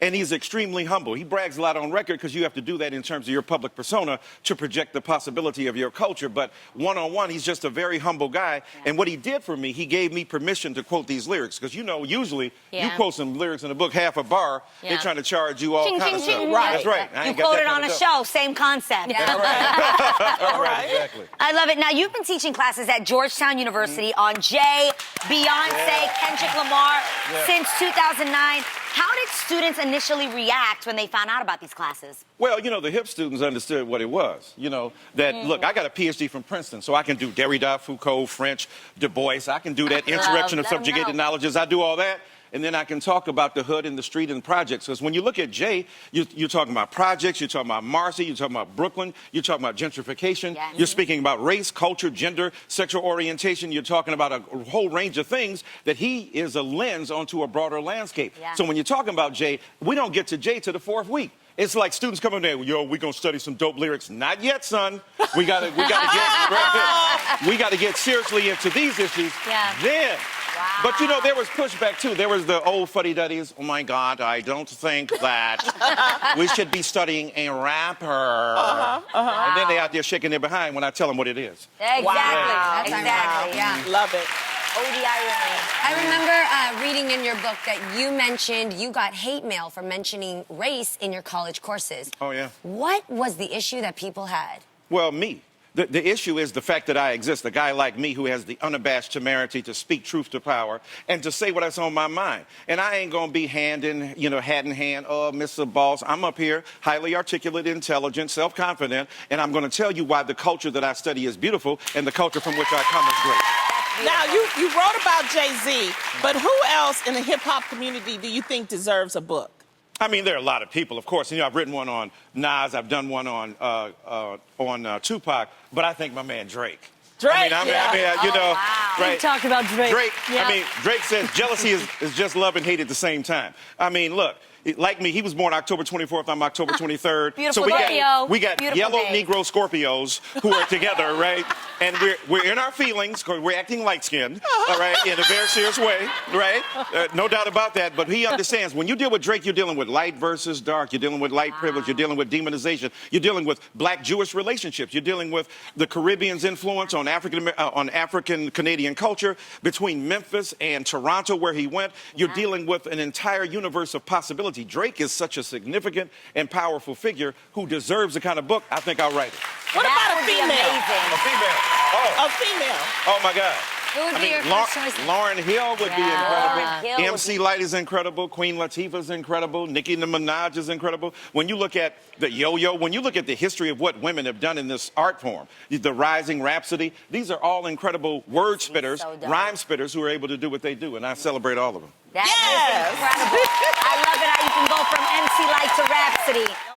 and he's extremely humble. He brags a lot on record because you have to do that in terms of your public persona to project the possibility of your culture. But one-on-one, he's just a very humble guy. And what he did for me, he gave me permission to quote these lyrics. Because, you know, usually you quote some lyrics in a book, half a bar, they're trying to charge you all kinds of stuff. Right. That's right. You quote it on a show, same concept. All right, exactly. I love it. Now, you've been teaching classes at Georgetown University on Jay, Beyonce, Kendrick Lamar since 2009. How did students initially react when they found out about these classes? Well, you know, the hip students understood what it was. You know, that, look, I got a PhD from Princeton, so I can do Derrida, Foucault, French, Du Bois. I can do that insurrection of subjugated knowledges. I do all that. And then I can talk about the hood and the street and projects. Because when you look at Jay, you're talking about projects, you're talking about Marcy, you're talking about Brooklyn, you're talking about gentrification, you're speaking about race, culture, gender, sexual orientation, you're talking about a whole range of things that he is a lens onto a broader landscape. So when you're talking about Jay, we don't get to Jay to the fourth week. It's like students coming there, yo, we're gonna study some dope lyrics. Not yet, son. We gotta get seriously into these issues. Then. But, you know, there was pushback, too. There was the old fuddy-duddies. Oh, my God, I don't think that we should be studying a rapper. And then they out there shaking their behind when I tell them what it is. Exactly. Wow. Exactly. Yeah. Love it. ODI. I remember reading in your book that you mentioned you got hate mail for mentioning race in your college courses. Oh, yeah. What was the issue that people had? Well, me. The issue is the fact that I exist, a guy like me who has the unabashed temerity to speak truth to power and to say what's on my mind. And I ain't gonna be hat in hand, oh, Mr. Boss. I'm up here, highly articulate, intelligent, self-confident, and I'm gonna tell you why the culture that I study is beautiful and the culture from which I come is great. Now, you wrote about Jay-Z, but who else in the hip-hop community do you think deserves a book? I mean, there are a lot of people, of course. You know, I've written one on Nas, I've done one on Tupac, but I think my man Drake. Drake, I mean, you know, right? We talked about Drake. I mean, Drake says jealousy is just love and hate at the same time. I mean, look. Like me, he was born October 24th, I'm October 23rd. Beautiful so we got Beautiful yellow day. Negro Scorpios who are together, right? And we're in our feelings because we're acting light-skinned, all right, in a very serious way, right? No doubt about that, but he understands when you deal with Drake, you're dealing with light versus dark, you're dealing with light privilege, you're dealing with demonization, you're dealing with black-Jewish relationships, you're dealing with the Caribbean's influence on African-Canadian culture between Memphis and Toronto where he went. You're dealing with an entire universe of possibilities. Drake is such a significant and powerful figure who deserves the kind of book. I think I'll write it. What about a female? A female. Oh. A female. Oh, my God. Who would be your first choice? Lauryn Hill would be incredible. Lauryn Hill MC Light is incredible. Queen Latifah's incredible. Nicki Minaj is incredible. When you look at the yo-yo, when you look at the history of what women have done in this art form, the Rising Rhapsody, these are all incredible word spitters, rhyme spitters who are able to do what they do, and I celebrate all of them. That is incredible. I love it how you can go from MC Light to Rhapsody.